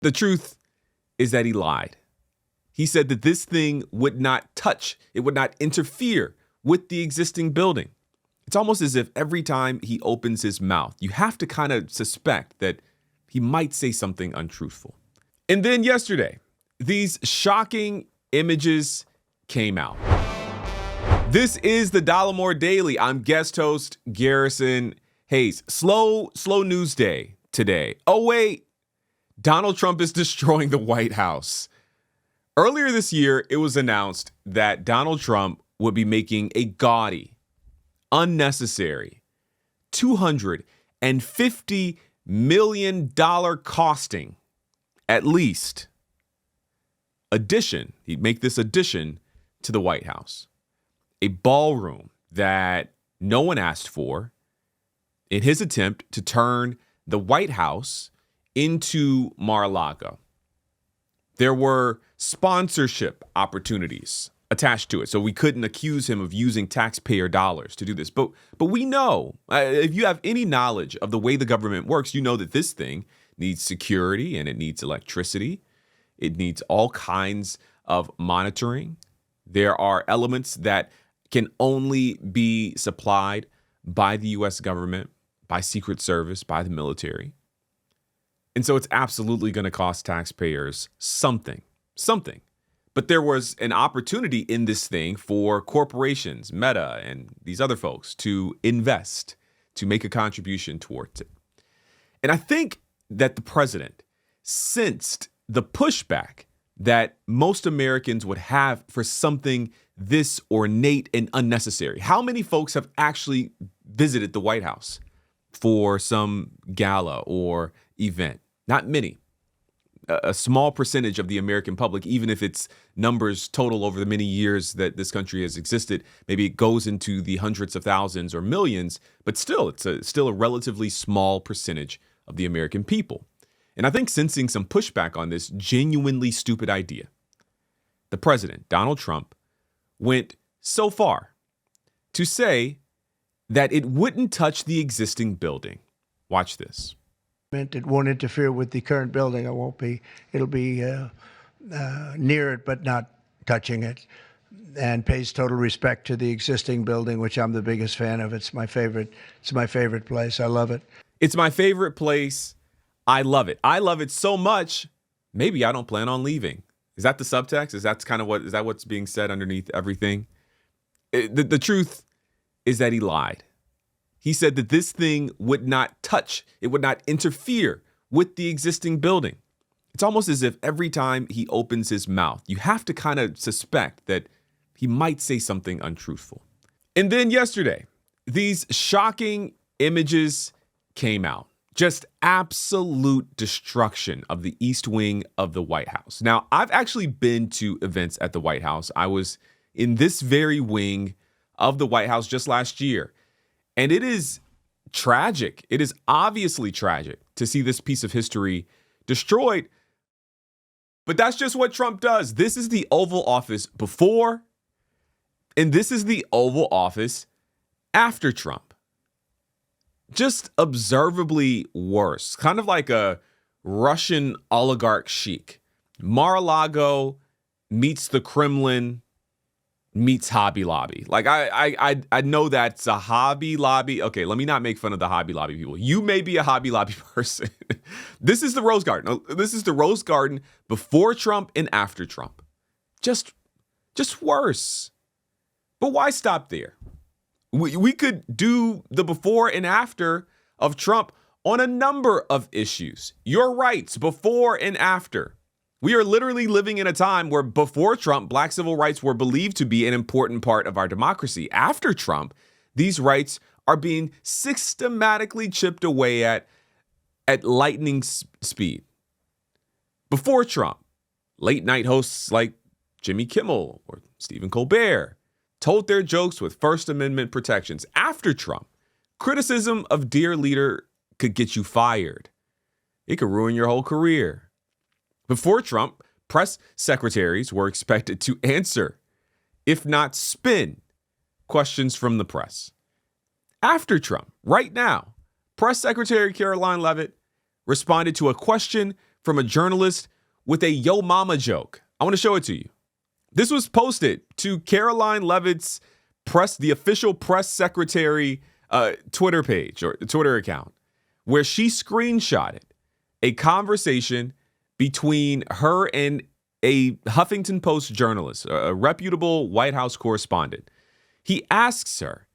The truth is that he lied. He said that this thing would not touch, it would not interfere with the existing building. It's almost as if every time he opens his mouth, you have to kind of suspect that he might say something untruthful. And then yesterday, these shocking images came out. This is the Dollemore Daily. I'm guest host Garrison Hayes. Slow news day today. Oh, wait. Donald Trump is destroying the White House. Earlier this year, it was announced that Donald Trump would be making a gaudy, unnecessary, $250 million costing, at least, addition. He'd make this addition to the White House. A ballroom that no one asked for in his attempt to turn the White House into Mar-a-Lago. There were sponsorship opportunities attached to it, so we couldn't accuse him of using taxpayer dollars to do this. But we know, if you have any knowledge of the way the government works, you know that this thing needs security and it needs electricity. It needs all kinds of monitoring. There are elements that can only be supplied by the U.S. government, by Secret Service, by the military. And so it's absolutely going to cost taxpayers something. But there was an opportunity in this thing for corporations, Meta, and these other folks to invest, to make a contribution towards it. And I think that the president sensed the pushback that most Americans would have for something this ornate and unnecessary. How many folks have actually visited the White House for some gala or event? Not many. A small percentage of the American public, even if its numbers total over the many years that this country has existed, maybe it goes into the hundreds of thousands or millions, but still, it's still a relatively small percentage of the American people. And I think sensing some pushback on this genuinely stupid idea, the president, Donald Trump, went so far to say that it wouldn't touch the existing building. Watch this. It won't interfere with the current building. It'll be near it, but not touching it, and pays total respect to the existing building, which I'm the biggest fan of. It's my favorite place. I love it. It's my favorite place. I love it. I love it so much, maybe I don't plan on leaving. Is that the subtext? Is that what's being said underneath everything? The truth is that he lied. He said that this thing would not touch, it would not interfere with the existing building. It's almost as if every time he opens his mouth, you have to kind of suspect that he might say something untruthful. And then yesterday, these shocking images came out. Just absolute destruction of the East Wing of the White House. Now, I've actually been to events at the White House. I was in this very wing of the White House just last year. And it is tragic. It is obviously tragic to see this piece of history destroyed. But that's just what Trump does. This is the Oval Office before, and this is the Oval Office after Trump. Just observably worse. Kind of like a Russian oligarch chic. Mar-a-Lago meets the Kremlin meets Hobby Lobby. Like I know that's a Hobby Lobby. Okay, let me not make fun of the Hobby Lobby people. You may be a Hobby Lobby person. This is the Rose Garden. This is the Rose Garden before Trump and after Trump. Just worse. But why stop there? We could do the before and after of Trump on a number of issues. Your rights before and after. We are literally living in a time where before Trump, black civil rights were believed to be an important part of our democracy. After Trump, these rights are being systematically chipped away at lightning speed. Before Trump, late night hosts like Jimmy Kimmel or Stephen Colbert told their jokes with First Amendment protections. After Trump, criticism of dear leader could get you fired. It could ruin your whole career. Before Trump, press secretaries were expected to answer, if not spin, questions from the press. After Trump, right now, Press Secretary Caroline Leavitt responded to a question from a journalist with a yo mama joke. I want to show it to you. This was posted to Caroline Leavitt's the official press secretary Twitter page or Twitter account, where she screenshotted a conversation between her and a Huffington Post journalist, a reputable White House correspondent. He asks her,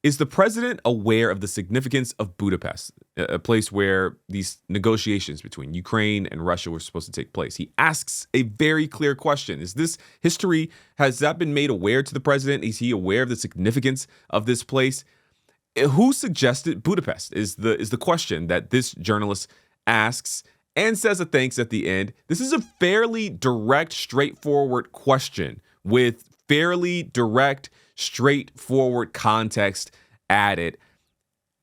is the president aware of the significance of Budapest, a place where these negotiations between Ukraine and Russia were supposed to take place? He asks a very clear question. Is this history, has that been made aware to the president? Is he aware of the significance of this place? Who suggested Budapest is the question that this journalist asks and says a thanks at the end. This is a fairly direct, straightforward question with fairly direct, straightforward context added.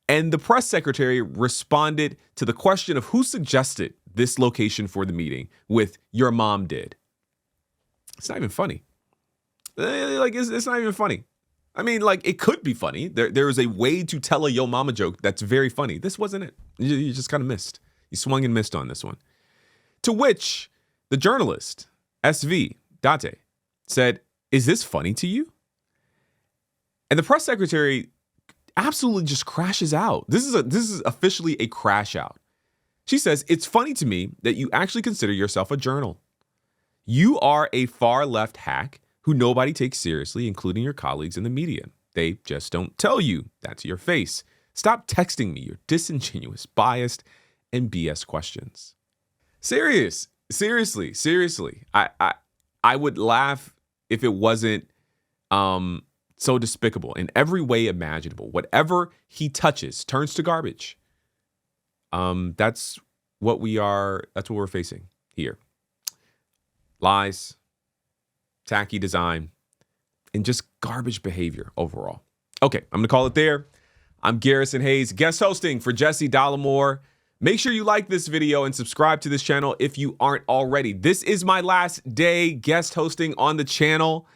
And the press secretary responded to the question of who suggested this location for the meeting with "your mom did." It's not even funny. It's not even funny. I mean, it could be funny. There is a way to tell a yo mama joke that's very funny. This wasn't it. You just kind of missed. You swung and missed on this one. To which the journalist, SV Date, said, "Is this funny to you?" And the press secretary absolutely just crashes out. This is officially a crash out. She says, "It's funny to me that you actually consider yourself a journal. You are a far left hack who nobody takes seriously, including your colleagues in the media. They just don't tell you that to your face. Stop texting me your disingenuous, biased, and BS questions." Seriously. I would laugh if it wasn't so despicable in every way imaginable. Whatever he touches turns to garbage. That's what we're facing here. Lies, tacky design, and just garbage behavior overall. Okay, I'm gonna call it there. I'm Garrison Hayes, guest hosting for Jesse Dollemore. Make sure you like this video and subscribe to this channel if you aren't already. This is my last day guest hosting on the channel.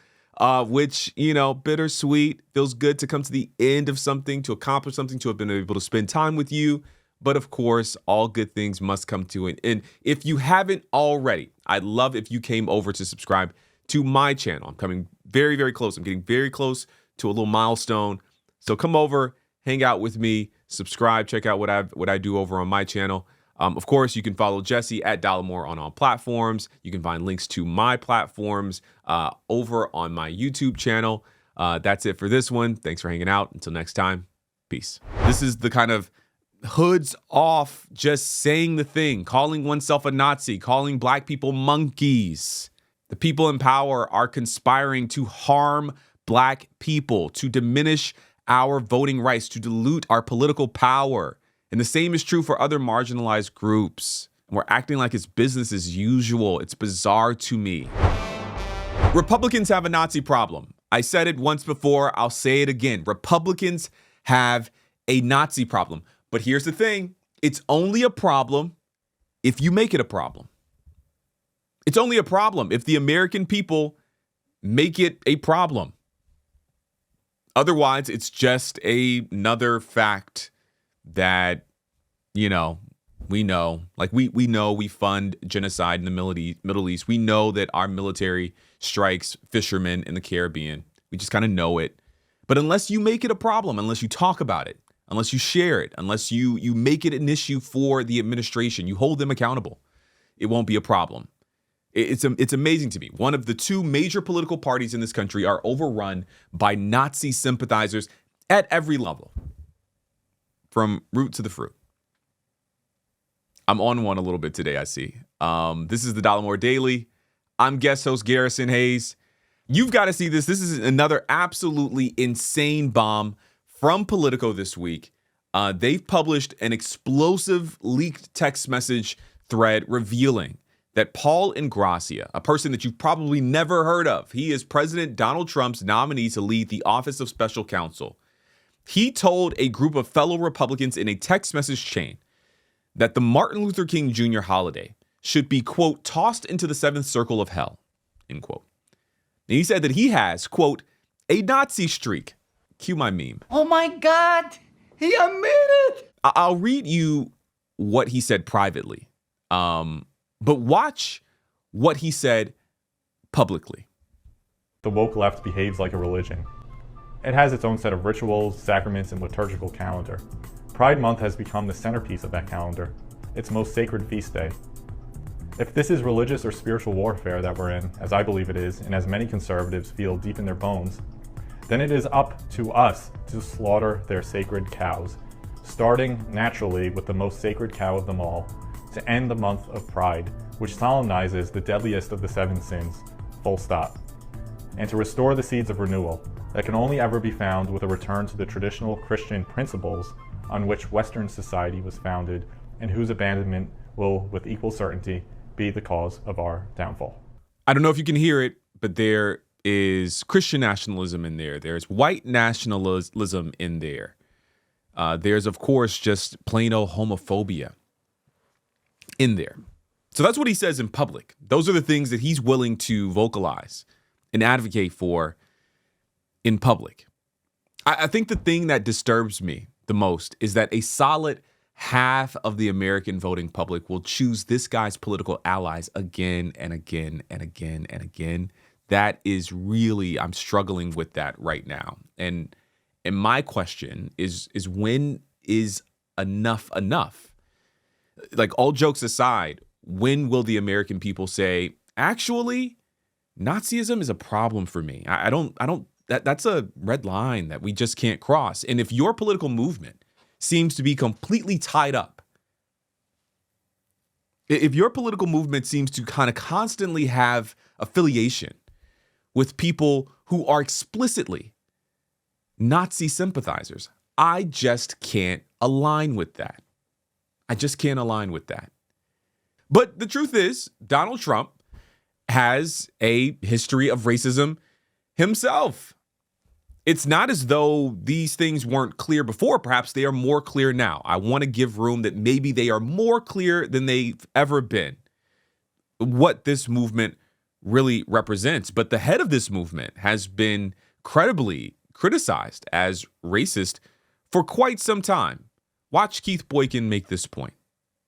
Which, bittersweet. Feels good to come to the end of something, to accomplish something, to have been able to spend time with you. But of course, all good things must come to an end. If you haven't already, I'd love if you came over to subscribe to my channel. I'm coming very, very close. I'm getting very close to a little milestone. So come over, hang out with me, subscribe, check out what I do over on my channel. Of course, you can follow Jesse at Dollemore on all platforms. You can find links to my platforms over on my YouTube channel. That's it for this one. Thanks for hanging out. Until next time, peace. This is the kind of hoods off, just saying the thing, calling oneself a Nazi, calling black people monkeys. The people in power are conspiring to harm black people, to diminish our voting rights, to dilute our political power. And the same is true for other marginalized groups. We're acting like it's business as usual. It's bizarre to me. Republicans have a Nazi problem. I said it once before. I'll say it again. Republicans have a Nazi problem. But here's the thing. It's only a problem if you make it a problem. It's only a problem if the American people make it a problem. Otherwise, it's just another fact that, we know, we know we fund genocide in the Middle East. We know that our military strikes fishermen in the Caribbean. We just kind of know it. But unless you make it a problem, unless you talk about it, unless you share it, unless you make it an issue for the administration, you hold them accountable, it won't be a problem. It's amazing to me. One of the two major political parties in this country are overrun by Nazi sympathizers at every level. From root to the fruit. I'm on one a little bit today, I see. This is the Dollemore Daily. I'm guest host Garrison Hayes. You've got to see this. This is another absolutely insane bomb from Politico this week. They've published an explosive leaked text message thread revealing that Paul Ingrassia, a person that you've probably never heard of, he is President Donald Trump's nominee to lead the Office of Special Counsel. He told a group of fellow Republicans in a text message chain that the Martin Luther King Jr. holiday should be, quote, tossed into the seventh circle of hell, end quote. And he said that he has, quote, a Nazi streak. Cue my meme. Oh my God, he admitted it. I'll read you what he said privately. But watch what he said publicly. The woke left behaves like a religion. It has its own set of rituals, sacraments, and liturgical calendar. Pride Month has become the centerpiece of that calendar, its most sacred feast day. If this is religious or spiritual warfare that we're in, as I believe it is, and as many conservatives feel deep in their bones, then it is up to us to slaughter their sacred cows, starting naturally with the most sacred cow of them all, to end the month of Pride, which solemnizes the deadliest of the 7 sins, full stop, and to restore the seeds of renewal that can only ever be found with a return to the traditional Christian principles on which Western society was founded and whose abandonment will, with equal certainty, be the cause of our downfall. I don't know if you can hear it, but there is Christian nationalism in there. There's white nationalism in there. There's, of course, just plain old homophobia in there. So that's what he says in public. Those are the things that he's willing to vocalize and advocate for in public. I think the thing that disturbs me the most is that a solid half of the American voting public will choose this guy's political allies again and again and again and again. That is really, I'm struggling with that right now. And my question is when is enough enough? Like, all jokes aside, when will the American people say, actually, Nazism is a problem for me? That's a red line that we just can't cross. And if your political movement seems to be completely tied up, if your political movement seems to kind of constantly have affiliation with people who are explicitly Nazi sympathizers, I just can't align with that. I just can't align with that. But the truth is, Donald Trump has a history of racism himself. It's not as though these things weren't clear before. Perhaps they are more clear now. I want to give room that maybe they are more clear than they've ever been, what this movement really represents. But the head of this movement has been credibly criticized as racist for quite some time. Watch Keith Boykin make this point.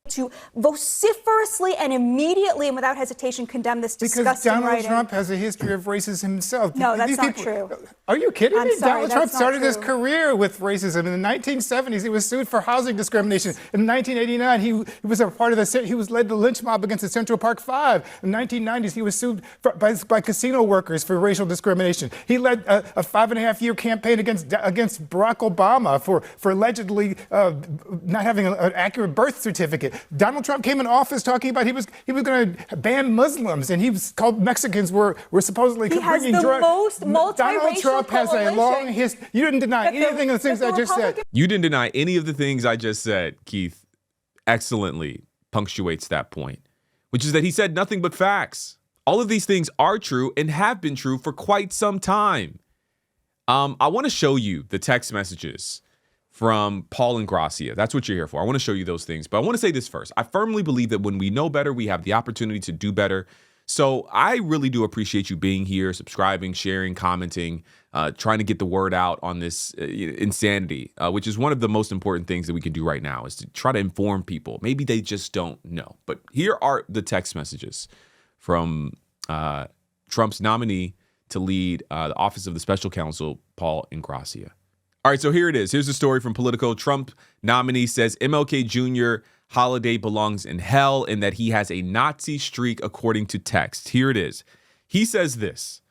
To vociferously and immediately and without hesitation condemn this disgusting because Donald writing. Trump has a history of racism himself. No, that's These not people, true. Are you kidding I'm me? sorry, Donald Trump that's not started his true. career with racism. In the 1970s, he was sued for housing discrimination. In 1989, he was a part of he was led the lynch mob against the Central Park Five. In the 1990s, he was sued by casino workers for racial discrimination. He led a 5.5-year campaign against Barack Obama for allegedly not having an accurate birth certificate. Donald Trump came in office talking about he was going to ban Muslims, and he was called Mexicans were supposedly He has bringing the drugs. most multiracial Donald Trump has a long history. You didn't deny anything of the things I just said. You didn't deny any of the things I just said. Keith excellently punctuates that point, which is that he said nothing but facts. All of these things are true and have been true for quite some time. I want to show you the text messages from Paul Ingrassia. That's what you're here for. I want to show you those things. But I want to say this first. I firmly believe that when we know better, we have the opportunity to do better. So I really do appreciate you being here, subscribing, sharing, commenting, trying to get the word out on this insanity, which is one of the most important things that we can do right now, is to try to inform people. Maybe they just don't know. But here are the text messages from Trump's nominee to lead the Office of the Special Counsel, Paul Ingrassia. All right, so here it is. Here's the story from Politico. Trump nominee says MLK Jr. holiday belongs in hell and that he has a Nazi streak, according to text. Here it is. He says this: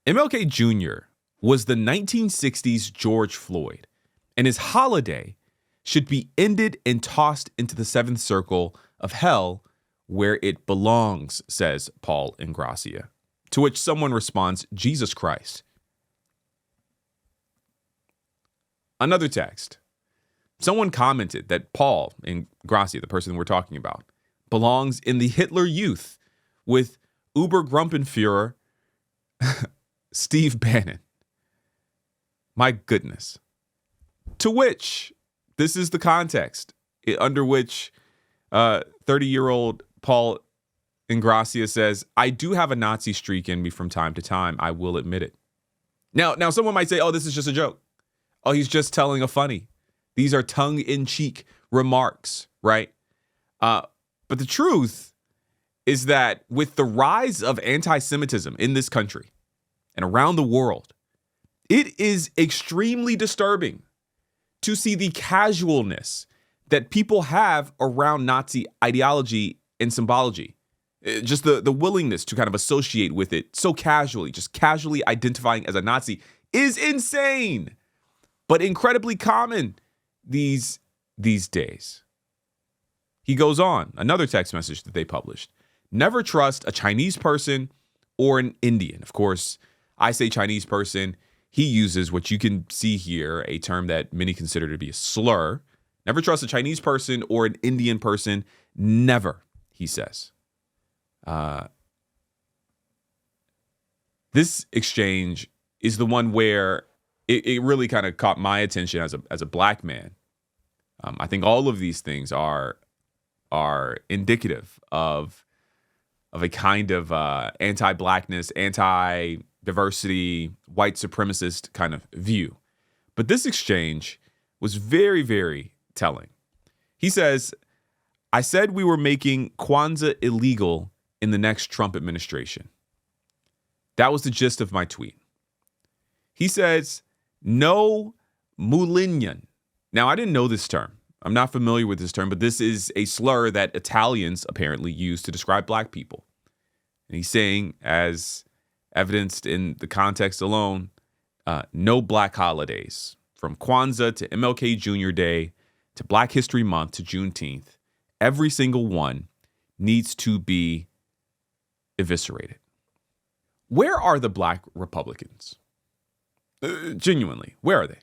MLK Jr. was the 1960s George Floyd, and his holiday should be ended and tossed into the seventh circle of hell where it belongs, says Paul Ingrassia. To which someone responds, Jesus Christ. Another text. Someone commented that Paul Ingrassia, the person we're talking about, belongs in the Hitler Youth with Obergruppenführer Steve Bannon. My goodness. To which, this is the context under which 30-year-old Paul Ingrassia says, I do have a Nazi streak in me from time to time. I will admit it. Now someone might say, oh, this is just a joke. Oh, he's just telling a funny. These are tongue-in-cheek remarks, right? But the truth is that with the rise of anti-Semitism in this country and around the world, it is extremely disturbing to see the casualness that people have around Nazi ideology and symbology. Just the willingness to kind of associate with it so casually, just casually identifying as a Nazi is insane, but incredibly common these days. He goes on, another text message that they published. Never trust a Chinese person or an Indian. Of course, I say Chinese person. He uses what you can see here, a term that many consider to be a slur. Never trust a Chinese person or an Indian person. Never, he says. This exchange is the one where it really kind of caught my attention as a black man. I think all of these things are indicative of a kind of anti-blackness, anti-diversity, white supremacist kind of view. But this exchange was very, very telling. He says, I said we were making Kwanzaa illegal in the next Trump administration. That was the gist of my tweet. He says, no Mulinyan. Now, I didn't know this term. I'm not familiar with this term, but this is a slur that Italians apparently use to describe black people. And he's saying, as evidenced in the context alone, no black holidays. From Kwanzaa to MLK Jr. Day to Black History Month to Juneteenth, every single one needs to be eviscerated. Where are the black Republicans? Genuinely, where are they?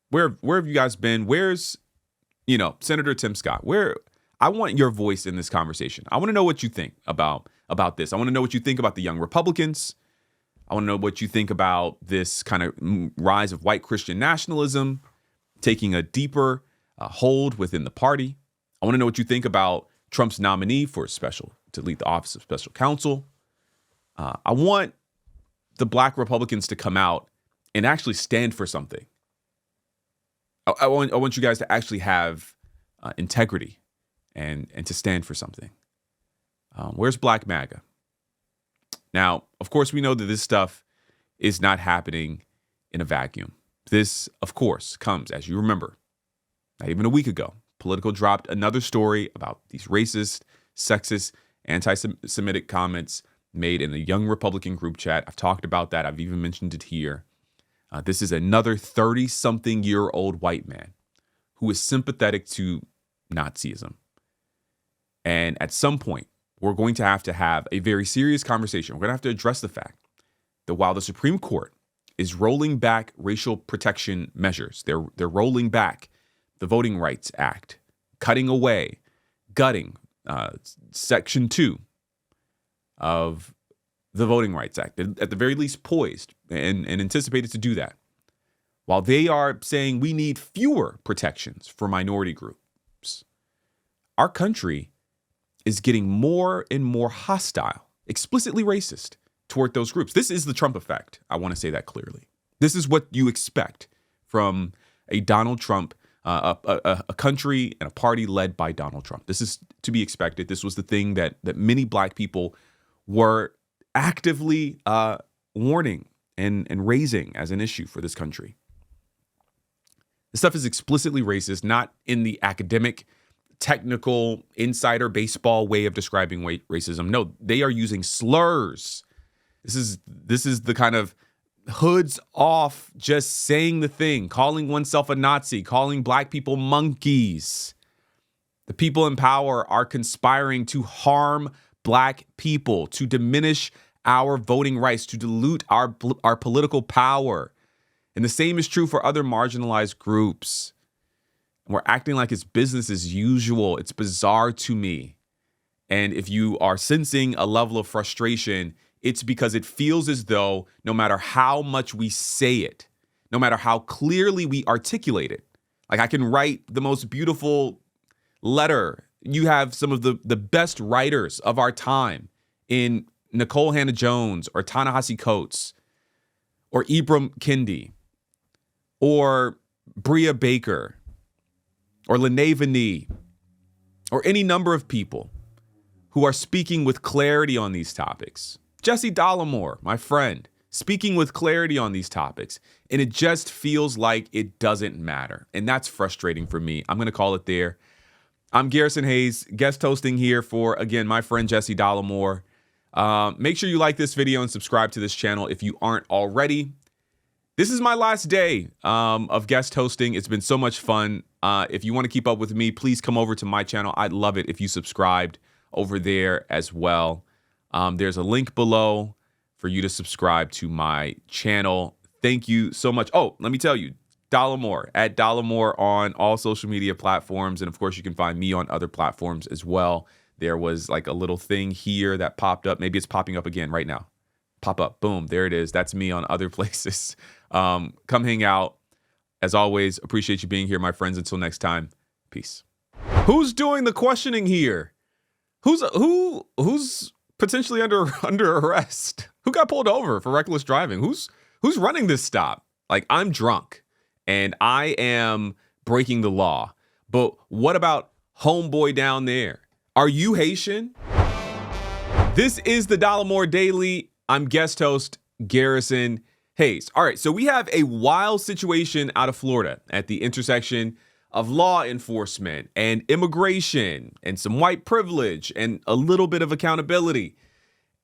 Where have you guys been? Where's, Senator Tim Scott? I want your voice in this conversation. I want to know what you think about this. I want to know what you think about the young Republicans. I want to know what you think about this kind of rise of white Christian nationalism taking a deeper hold within the party. I want to know what you think about Trump's nominee to lead the office of special counsel. I want the black Republicans to come out and actually stand for something. I want you guys to actually have integrity and to stand for something. Where's Black MAGA? Now, of course, we know that this stuff is not happening in a vacuum. This, of course, comes, as you remember, not even a week ago, Politico dropped another story about these racist, sexist, anti-Semitic comments made in a young Republican group chat. I've talked about that. I've even mentioned it here. This is another 30-something-year-old white man who is sympathetic to Nazism. And at some point, we're going to have a very serious conversation. We're going to have to address the fact that while the Supreme Court is rolling back racial protection measures, they're rolling back the Voting Rights Act, gutting Section 2 of the Voting Rights Act, at the very least poised and anticipated to do that. While they are saying we need fewer protections for minority groups, our country is getting more and more hostile, explicitly racist toward those groups. This is the Trump effect. I want to say that clearly. This is what you expect from a Donald Trump, a country and a party led by Donald Trump. This is to be expected. This was the thing that many black people were actively warning and raising as an issue for this country. This stuff is explicitly racist, not in the academic, technical, insider baseball way of describing racism. No, they are using slurs. This is the kind of hoods off, just saying the thing, calling oneself a Nazi, calling black people monkeys. The people in power are conspiring to harm black people, to diminish our voting rights, to dilute our political power. And the same is true for other marginalized groups. We're acting like it's business as usual. It's bizarre to me. And if you are sensing a level of frustration, it's because it feels as though no matter how much we say it, no matter how clearly we articulate it, like I can write the most beautiful letter. You have some of the best writers of our time in Nicole Hannah-Jones or Ta-Nehisi Coates or Ibram Kendi or Bria Baker or Lene Vanee or any number of people who are speaking with clarity on these topics. Jesse Dollemore, my friend, speaking with clarity on these topics. And it just feels like it doesn't matter. And that's frustrating for me. I'm going to call it there. I'm Garrison Hayes, guest hosting here for, again, my friend Jesse Dollemore. Make sure you like this video and subscribe to this channel if you aren't already. This is my last day of guest hosting. It's been so much fun. If you want to keep up with me, please come over to my channel. I'd love it if you subscribed over there as well. There's a link below for you to subscribe to my channel. Thank you so much. Oh, let me tell you, Dollemore, at Dollemore on all social media platforms. And of course, you can find me on other platforms as well. There was like a little thing here that popped up. Maybe it's popping up again right now. Pop up. Boom. There it is. That's me on other places. Come hang out. As always, appreciate you being here, my friends. Until next time, peace. Who's doing the questioning here? Who's potentially under arrest? Who got pulled over for reckless driving? Who's running this stop? Like, I'm drunk and I am breaking the law. But what about homeboy down there? Are you Haitian? This is the Dollemore Daily. I'm guest host Garrison Hayes. All right, so we have a wild situation out of Florida at the intersection of law enforcement and immigration and some white privilege and a little bit of accountability.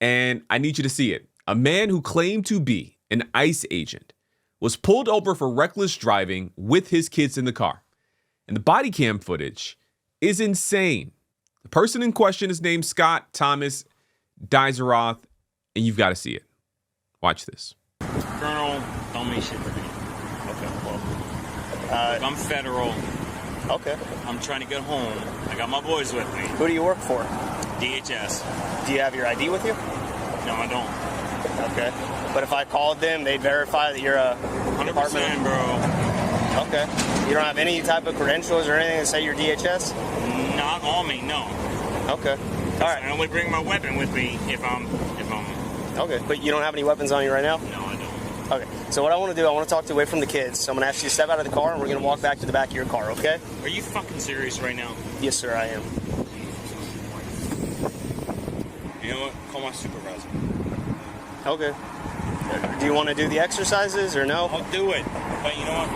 And I need you to see it. A man who claimed to be an ICE agent was pulled over for reckless driving with his kids in the car. And the body cam footage is insane. The person in question is named Scott Thomas Dizeroth, and you've got to see it. Watch this. Colonel, don't mean shit to me. Okay, well. Look, I'm federal. Okay. I'm trying to get home. I got my boys with me. Who do you work for? DHS. Do you have your ID with you? No, I don't. Okay. But if I called them, they'd verify that you're a 100%, department. bro. Okay. You don't have any type of credentials or anything that say you're DHS? Not on me, no. Okay. All right. I only bring my weapon with me if I'm. Okay. But you don't have any weapons on you right now? No, I don't. Okay. So what I want to do, I want to talk to you away from the kids. So I'm going to ask you to step out of the car, and we're going to walk back to the back of your car, okay? Are you fucking serious right now? Yes, sir, I am. You know what? Call my supervisor. Okay. Do you want to do the exercises or no? I'll do it. But you know what?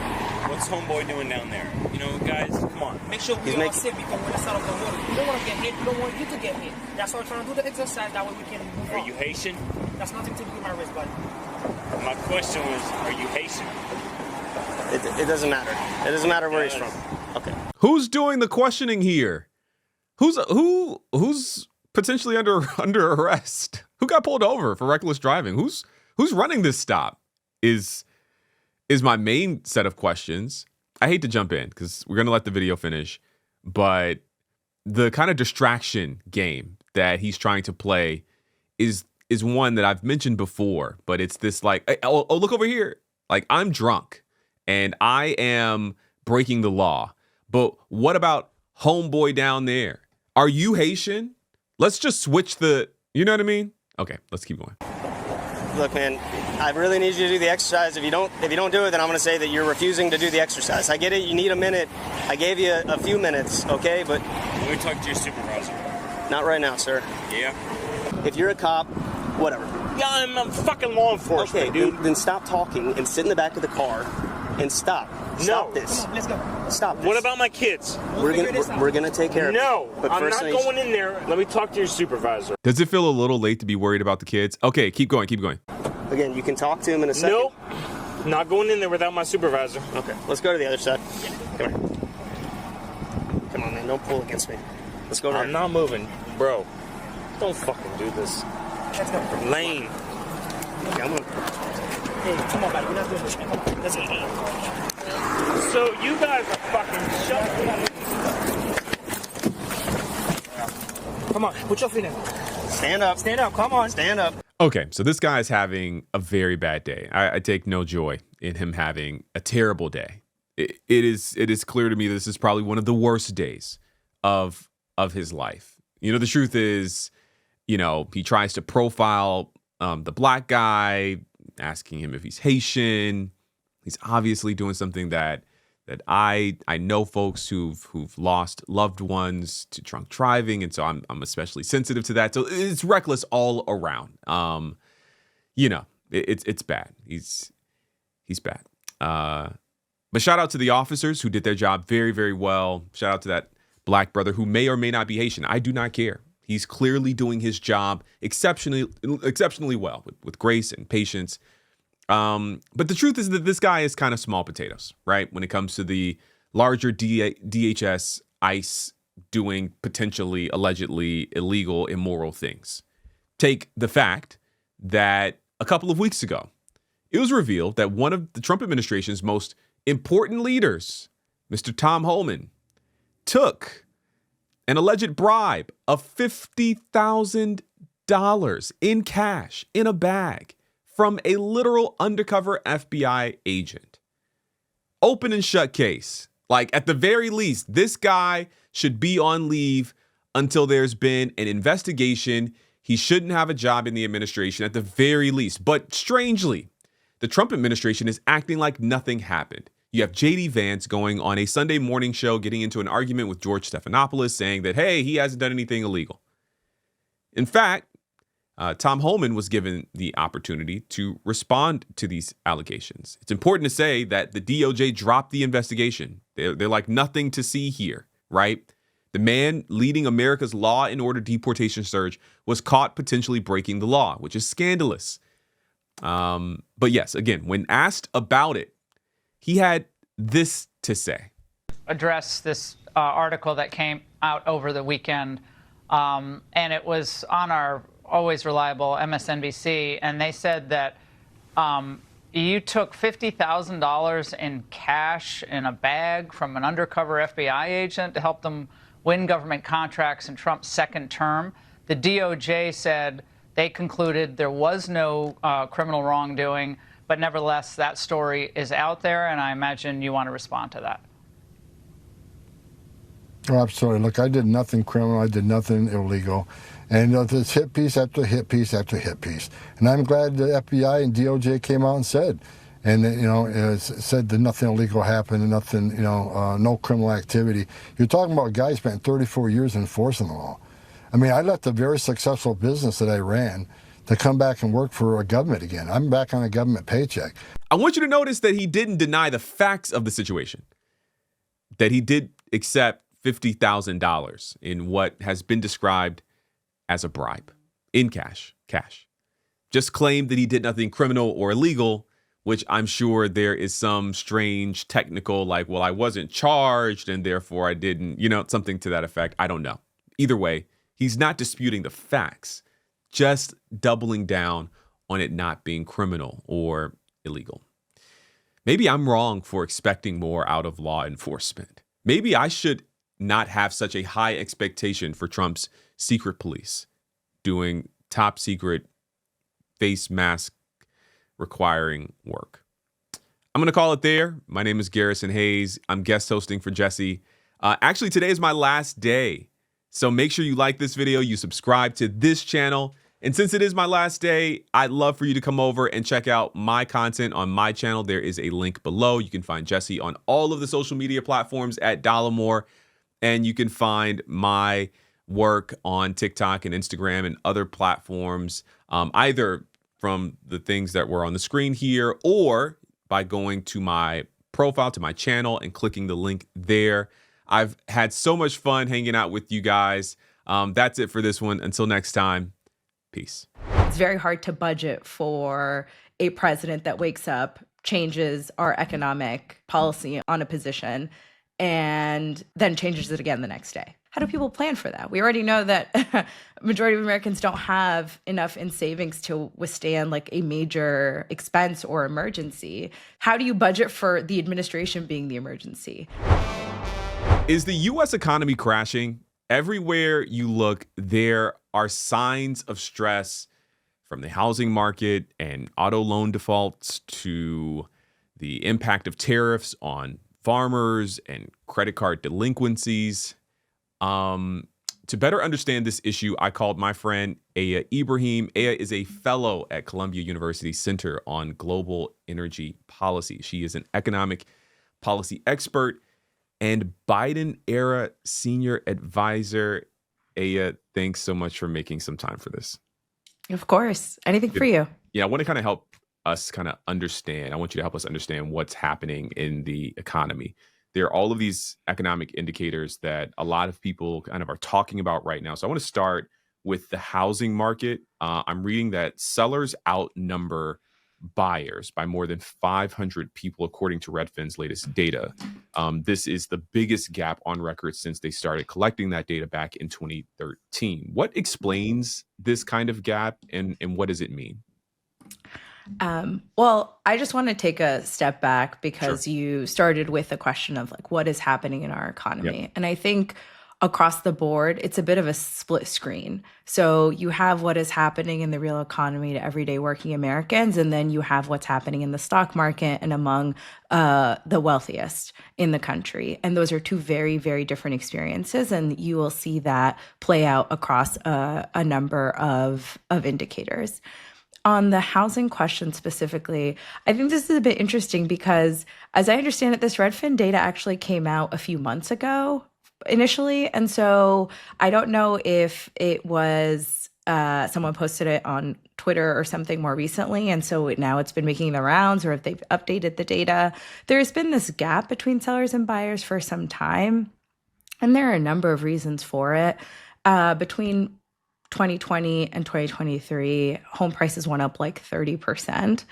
What's homeboy doing down there? You know, guys, come on. Make sure we all sit because we're inside of the water. You don't want to get hit. You don't want you to get hit. That's why I'm trying to do the exercise. That way we can move on. Are you Haitian? That's nothing to do with my wrist, buddy. My question was, are you Haitian? It doesn't matter. It doesn't matter where he's from. Okay. Who's doing the questioning here? Who's potentially under arrest? Who got pulled over for reckless driving? Who's running this stop? Is my main set of questions. I hate to jump in because we're gonna let the video finish, but the kind of distraction game that he's trying to play is one that I've mentioned before, but it's this like, oh, look over here. Like, I'm drunk and I am breaking the law. But what about homeboy down there? Are you Haitian? Let's just switch you know what I mean? Okay, let's keep going. Look, man, I really need you to do the exercise. If you don't do it, then I'm going to say that you're refusing to do the exercise. I get it. You need a minute. I gave you a few minutes, okay? But Let me talk to your supervisor. not right now, sir. Yeah? If you're a cop, whatever. Yeah, I'm a fucking law enforcement, Okay, dude. then stop talking and sit in the back of the car and stop. Stop No. this. Come on, let's go. Stop this. What about my kids? We're gonna take care of it. No, But I'm first not I need- going in there. Let me talk to your supervisor. Does it feel a little late to be worried about the kids? Okay, keep going. Again, you can talk to him in a second. Nope. Not going in there without my supervisor. Okay, let's go to the other side. Come here. Come on, man. Don't pull against me. Let's go over I'm here. not moving. Bro, don't fucking do this. Let's go. Lane. Okay, I'm gonna... Hey, come on, buddy. We're not doing this. Come on. Let's go. So you guys are fucking shut. Come on. Put your feet in. Stand up. Stand up. Come on. Stand up. Okay, so this guy's having a very bad day. I take no joy in him having a terrible day. It is clear to me this is probably one of the worst days of his life. You know, the truth is, you know, he tries to profile the black guy, asking him if he's Haitian. He's obviously doing something that that I know folks who've lost loved ones to drunk driving, and so I'm especially sensitive to that. So it's reckless all around. It's bad. He's bad. But shout out to the officers who did their job very, very well. Shout out to that black brother who may or may not be Haitian. I do not care. He's clearly doing his job exceptionally well with grace and patience. But the truth is that this guy is kind of small potatoes, right? When it comes to the larger DHS, ICE doing potentially, allegedly illegal, immoral things. Take the fact that a couple of weeks ago, it was revealed that one of the Trump administration's most important leaders, Mr. Tom Homan, took an alleged bribe of $50,000 in cash in a bag from a literal undercover FBI agent. Open and shut case. Like, at the very least, this guy should be on leave until there's been an investigation. He shouldn't have a job in the administration at the very least. But strangely, the Trump administration is acting like nothing happened. You have J.D. Vance going on a Sunday morning show, getting into an argument with George Stephanopoulos, saying that, hey, he hasn't done anything illegal. In fact, Tom Homan was given the opportunity to respond to these allegations. It's important to say that the DOJ dropped the investigation. They're like nothing to see here, right? The man leading America's law and order deportation surge was caught potentially breaking the law, which is scandalous. But yes, again, when asked about it, he had this to say. Address this article that came out over the weekend, and it was on our always reliable MSNBC, and they said that you took $50,000 in cash in a bag from an undercover FBI agent to help them win government contracts in Trump's second term. The DOJ said they concluded there was no criminal wrongdoing, but nevertheless, that story is out there, and I imagine you want to respond to that. Oh, absolutely. Look, I did nothing criminal. I did nothing illegal. And there's hit piece after hit piece after hit piece. And I'm glad the FBI and DOJ came out and said, said that nothing illegal happened and nothing, no criminal activity. You're talking about a guy who spent 34 years enforcing the law. I mean, I left a very successful business that I ran to come back and work for a government again. I'm back on a government paycheck. I want you to notice that he didn't deny the facts of the situation, that he did accept $50,000 in what has been described as a bribe in cash. Just claimed that he did nothing criminal or illegal, which I'm sure there is some strange technical, like, well, I wasn't charged and therefore I didn't, something to that effect. I don't know. Either way, he's not disputing the facts, just doubling down on it not being criminal or illegal. Maybe I'm wrong for expecting more out of law enforcement. Maybe I should not have such a high expectation for Trump's secret police doing top secret face mask requiring work. I'm going to call it there. My name is Garrison Hayes. I'm guest hosting for Jesse. Actually, today is my last day. So make sure you like this video, you subscribe to this channel. And since it is my last day, I'd love for you to come over and check out my content on my channel. There is a link below. You can find Jesse on all of the social media platforms at Dollemore. And you can find my work on TikTok and Instagram and other platforms, either from the things that were on the screen here or by going to my profile, to my channel and clicking the link there. I've had so much fun hanging out with you guys. That's it for this one. Until next time, peace. It's very hard to budget for a president that wakes up, changes our economic policy on a position, and then changes it again the next day. How do people plan for that? We already know that a majority of Americans don't have enough in savings to withstand like a major expense or emergency. How do you budget for the administration being the emergency? Is the U.S. economy crashing? Everywhere you look, there are signs of stress, from the housing market and auto loan defaults to the impact of tariffs on farmers and credit card delinquencies. To better understand this issue, I called my friend Aya Ibrahim. Aya is a fellow at Columbia University Center on Global Energy Policy. She is an economic policy expert and Biden-era senior advisor. Aya, thanks so much for making some time for this. Of course. Anything for you. Yeah, I want to kind of help us kind of understand. I want you to help us understand what's happening in the economy. There are all of these economic indicators that a lot of people kind of are talking about right now. So I want to start with the housing market. I'm reading that sellers outnumber buyers by more than 500 people, according to Redfin's latest data. This is the biggest gap on record since they started collecting that data back in 2013. What explains this kind of gap, and what does it mean? Well, I just want to take a step back because you started with a question of like, what is happening in our economy? Yep. And I think across the board, it's a bit of a split screen. So you have what is happening in the real economy to everyday working Americans, and then you have what's happening in the stock market and among the wealthiest in the country. And those are two very, very different experiences. And you will see that play out across a number of indicators. On the housing question specifically, I think this is a bit interesting because, as I understand it, this Redfin data actually came out a few months ago initially. And so I don't know if it was someone posted it on Twitter or something more recently. And so now it's been making the rounds, or if they've updated the data. There's been this gap between sellers and buyers for some time. And there are a number of reasons for it. Between 2020 and 2023, home prices went up like 30%.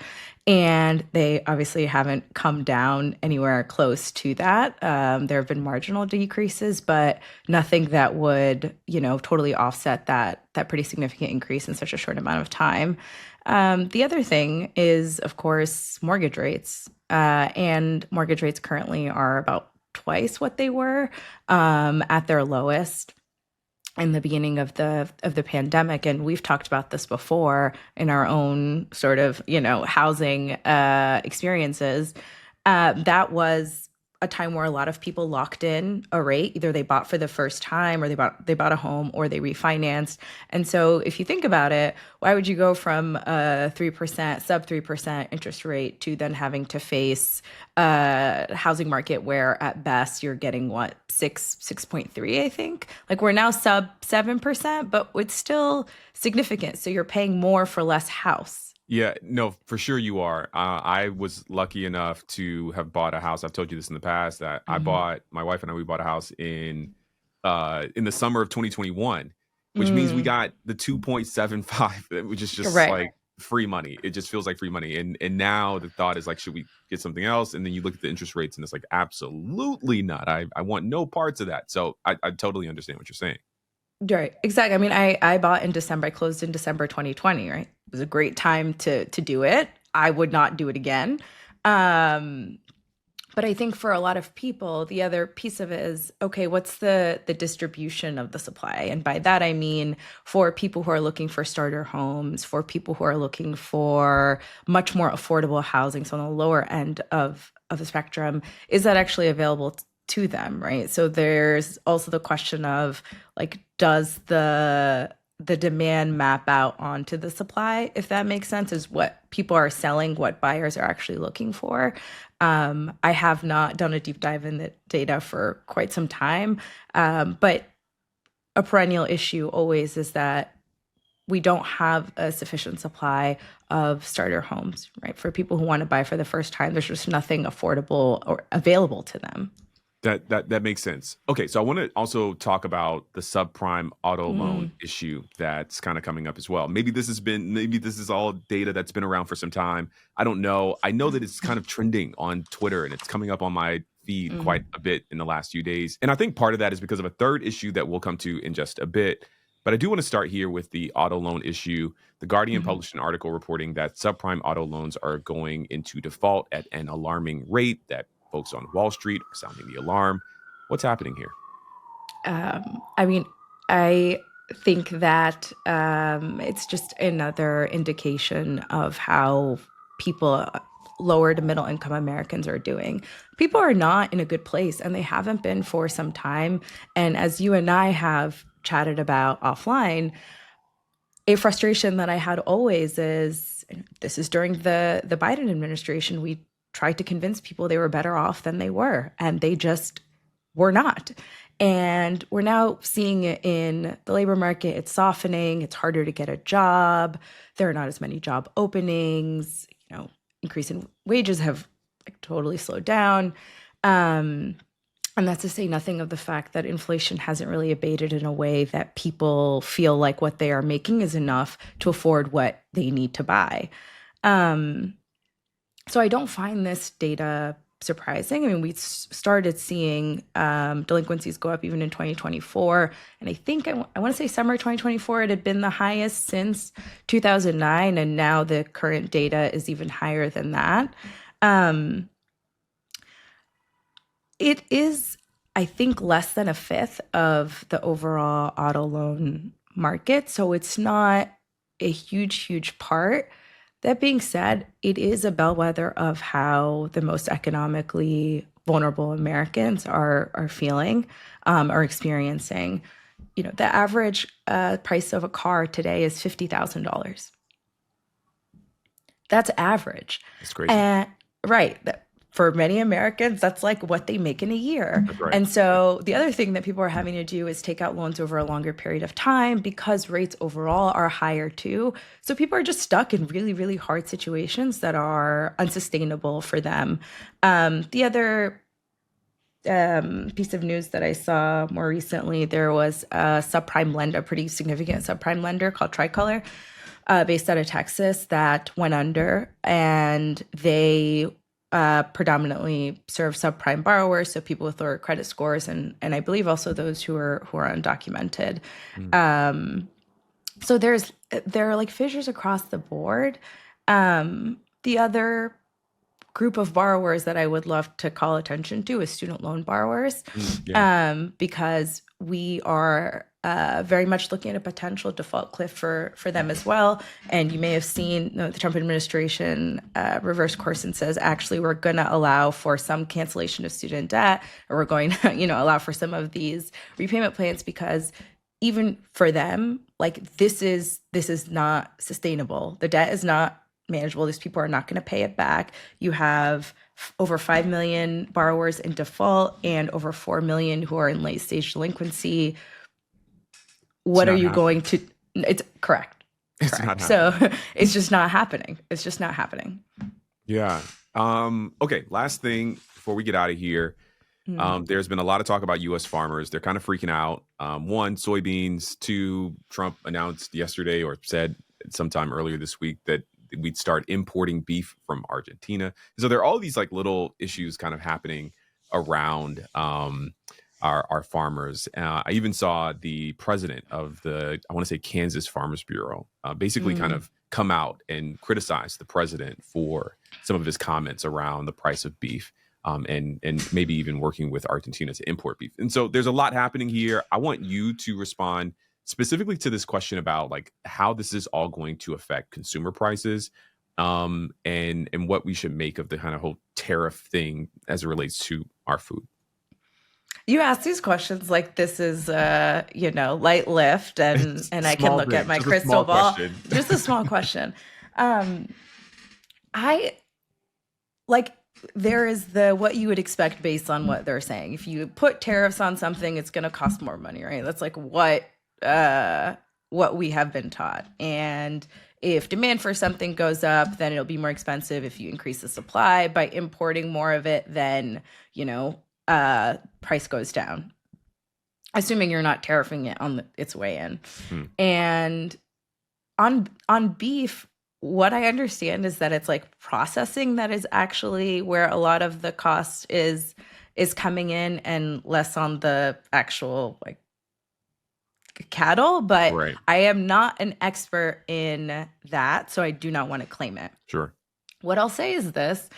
And they obviously haven't come down anywhere close to that. There have been marginal decreases, but nothing that would, totally offset that pretty significant increase in such a short amount of time. The other thing is, of course, mortgage rates. And mortgage rates currently are about twice what they were at their lowest in the beginning of the pandemic. And we've talked about this before in our own sort of, housing experiences. That was a time where a lot of people locked in a rate. Either they bought for the first time, or they bought a home, or they refinanced. And so if you think about it, why would you go from a 3%, sub 3% interest rate to then having to face a housing market where at best you're getting 6.3, I think? Like, we're now sub 7%, but it's still significant. So you're paying more for less house. Yeah, no, for sure you are. I was lucky enough to have bought a house. I've told you this in the past that my wife and I, we bought a house in the summer of 2021, which means we got the 2.75, which is just like free money. It just feels like free money. And now the thought is like, should we get something else? And then you look at the interest rates and it's like, absolutely not. I want no parts of that. So I totally understand what you're saying. Right, exactly. I mean, I bought in December. I closed in December 2020, right? It was a great time to do it. I would not do it again. But I think for a lot of people, the other piece of it is, okay, what's the distribution of the supply? And by that, I mean for people who are looking for starter homes, for people who are looking for much more affordable housing, so on the lower end of the spectrum, is that actually available to them, right? So there's also the question of, like, does the demand map out onto the supply, if that makes sense? Is what people are selling what buyers are actually looking for? I have not done a deep dive in the data for quite some time, but a perennial issue always is that we don't have a sufficient supply of starter homes, right? For people who want to buy for the first time, there's just nothing affordable or available to them. That makes sense. Okay, so I want to also talk about the subprime auto loan issue that's kind of coming up as well. Maybe this is all data that's been around for some time. I don't know. I know that it's kind of trending on Twitter and it's coming up on my feed quite a bit in the last few days. And I think part of that is because of a third issue that we'll come to in just a bit. But I do want to start here with the auto loan issue. The Guardian published an article reporting that subprime auto loans are going into default at an alarming rate, that folks on Wall Street are sounding the alarm. What's happening here? I mean, I think that it's just another indication of how people, lower to middle income Americans, are doing. People are not in a good place, and they haven't been for some time. And as you and I have chatted about offline, a frustration that I had always is, this is during the Biden administration, we tried to convince people they were better off than they were, and they just were not. And we're now seeing it in the labor market. It's softening. It's harder to get a job. There are not as many job openings. Increase in wages have totally slowed down. And that's to say nothing of the fact that inflation hasn't really abated in a way that people feel like what they are making is enough to afford what they need to buy. So I don't find this data surprising. I mean, we started seeing delinquencies go up even in 2024. And I think I want to say summer 2024, it had been the highest since 2009. And now the current data is even higher than that. It is, I think, less than a fifth of the overall auto loan market. So it's not a huge part. That being said, it is a bellwether of how the most economically vulnerable Americans are feeling, are experiencing. The average price of a car today is $50,000. That's average. That's crazy. Right. For many Americans, that's like what they make in a year. Right. And so the other thing that people are having to do is take out loans over a longer period of time because rates overall are higher too. So people are just stuck in really hard situations that are unsustainable for them. The other piece of news that I saw more recently, there was a subprime lender, a pretty significant subprime lender called Tricolor, based out of Texas, that went under, and they predominantly serve subprime borrowers, so people with lower credit scores, and I believe also those who are undocumented. So there are like fissures across the board. The other group of borrowers that I would love to call attention to is student loan borrowers, because we are very much looking at a potential default cliff for them as well. And you may have seen the Trump administration reverse course and says, actually, we're going to allow for some cancellation of student debt, or we're going to, allow for some of these repayment plans, because even for them, like this is not sustainable. The debt is not manageable. These people are not going to pay it back. You have over 5 million borrowers in default and over 4 million who are in late stage delinquency. What are you going to? It's correct. It's not so it's just not happening. It's just not happening. Yeah. Okay. Last thing before we get out of here. There's been a lot of talk about U.S. farmers. They're kind of freaking out. One, soybeans. Two, Trump announced yesterday or said sometime earlier this week that we'd start importing beef from Argentina. So there are all these like little issues kind of happening around our farmers. I even saw the president of the, I want to say Kansas Farmers Bureau, basically kind of come out and criticize the president for some of his comments around the price of beef, and maybe even working with Argentina to import beef. And so there's a lot happening here. I want you to respond specifically to this question about like how this is all going to affect consumer prices, and what we should make of the kind of whole tariff thing as it relates to our food. You ask these questions like this is light lift, and I can look at my crystal ball. Just a small question. There is what you would expect based on what they're saying. If you put tariffs on something, it's going to cost more money, right? That's like what we have been taught. And if demand for something goes up, then it'll be more expensive. If you increase the supply by importing more of it, then price goes down, assuming you're not tariffing it on its way in. And on beef, what I understand is that it's like processing that is actually where a lot of the cost is coming in, and less on the actual like cattle. But right. I am not an expert in that, so I do not want to claim it. Sure. What I'll say is this.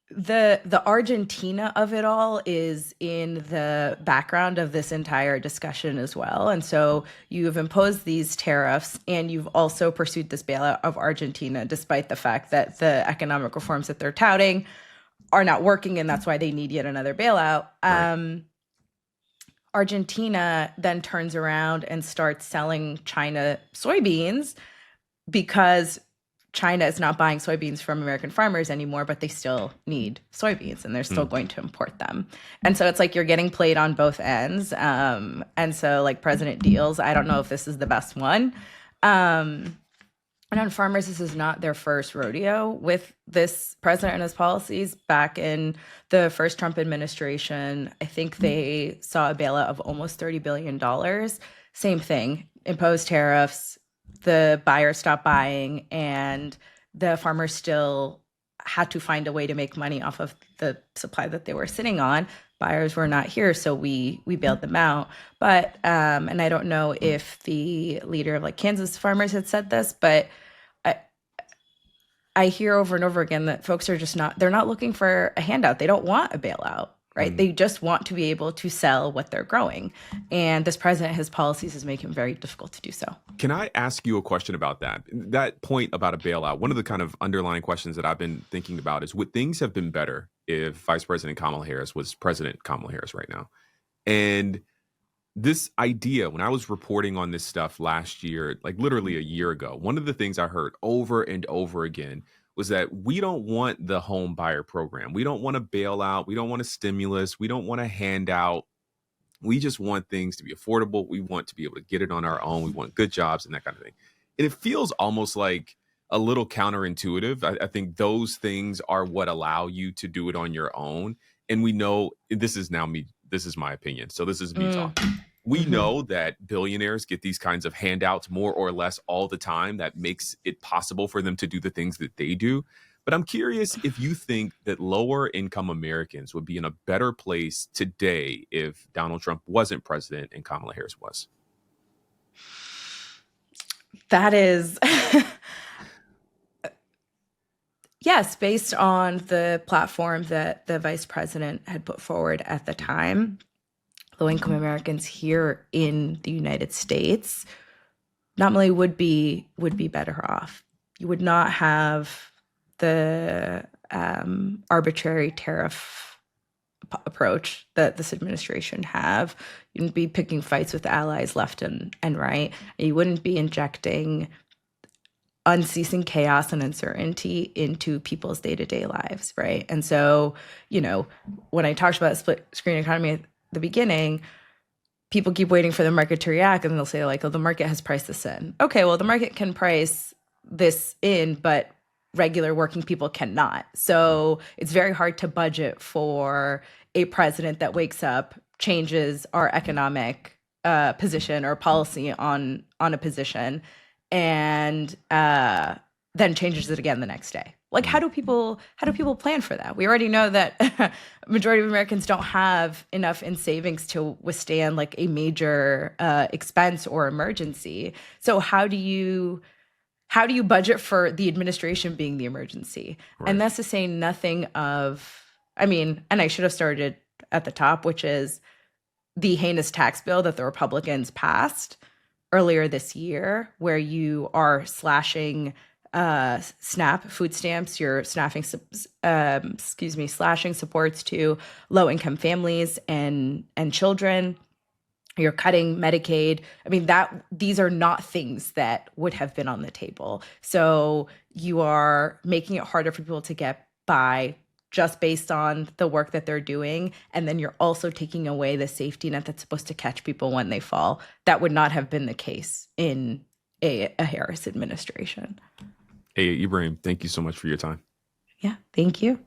The Argentina of it all is in the background of this entire discussion as well. And so you've imposed these tariffs, and you've also pursued this bailout of Argentina, despite the fact that the economic reforms that they're touting are not working, and that's why they need yet another bailout. Right. Argentina then turns around and starts selling China soybeans because China is not buying soybeans from American farmers anymore, but they still need soybeans and they're still going to import them. And so it's like you're getting played on both ends. And so like President deals, I don't know if this is the best one. And on farmers, this is not their first rodeo with this president and his policies. Back in the first Trump administration, I think they saw a bailout of almost $30 billion. Same thing, imposed tariffs, the buyers stopped buying, and the farmers still had to find a way to make money off of the supply that they were sitting on. Buyers were not here, so we bailed them out. But and I don't know if the leader of like Kansas farmers had said this, but I hear over and over again that folks are just they're not looking for a handout. They don't want a bailout, right? They just want to be able to sell what they're growing. And this president, his policies has made him very difficult to do so. Can I ask you a question about that? That point about a bailout, one of the kind of underlying questions that I've been thinking about is, would things have been better if Vice President Kamala Harris was President Kamala Harris right now? And this idea, when I was reporting on this stuff last year, like literally a year ago, one of the things I heard over and over again was that we don't want the home buyer program. We don't want a bailout. We don't want a stimulus. We don't want a handout. We just want things to be affordable. We want to be able to get it on our own. We want good jobs and that kind of thing. And it feels almost like a little counterintuitive. I think those things are what allow you to do it on your own. And we know, this is now me. This is my opinion. So this is me talking. We know that billionaires get these kinds of handouts more or less all the time. That makes it possible for them to do the things that they do. But I'm curious if you think that lower income Americans would be in a better place today if Donald Trump wasn't president and Kamala Harris was. That is, yes, based on the platform that the vice president had put forward at the time. Low-income Americans here in the United States not only would be better off. You would not have the arbitrary tariff approach that this administration have. You wouldn't be picking fights with allies left and right. You wouldn't be injecting unceasing chaos and uncertainty into people's day-to-day lives, right? And so, you know, when I talked about split screen economy at the beginning, people keep waiting for the market to react, and they'll say like, oh, the market has priced this in. Okay, well, the market can price this in, but regular working people cannot. So it's very hard to budget for a president that wakes up, changes our economic position or policy on a position, and then changes it again the next day. Like, how do people plan for that? We already know that majority of Americans don't have enough in savings to withstand like a major expense or emergency. So how do you budget for the administration being the emergency? Right. And that's to say nothing of, I mean, and I should have started at the top, which is the heinous tax bill that the Republicans passed earlier this year, where you are slashing SNAP food stamps, you're slashing supports to low-income families and children. You're cutting Medicaid. I mean, these are not things that would have been on the table. So you are making it harder for people to get by just based on the work that they're doing. And then you're also taking away the safety net that's supposed to catch people when they fall. That would not have been the case in a Harris administration. Hey, Ibrahim, thank you so much for your time. Yeah, thank you.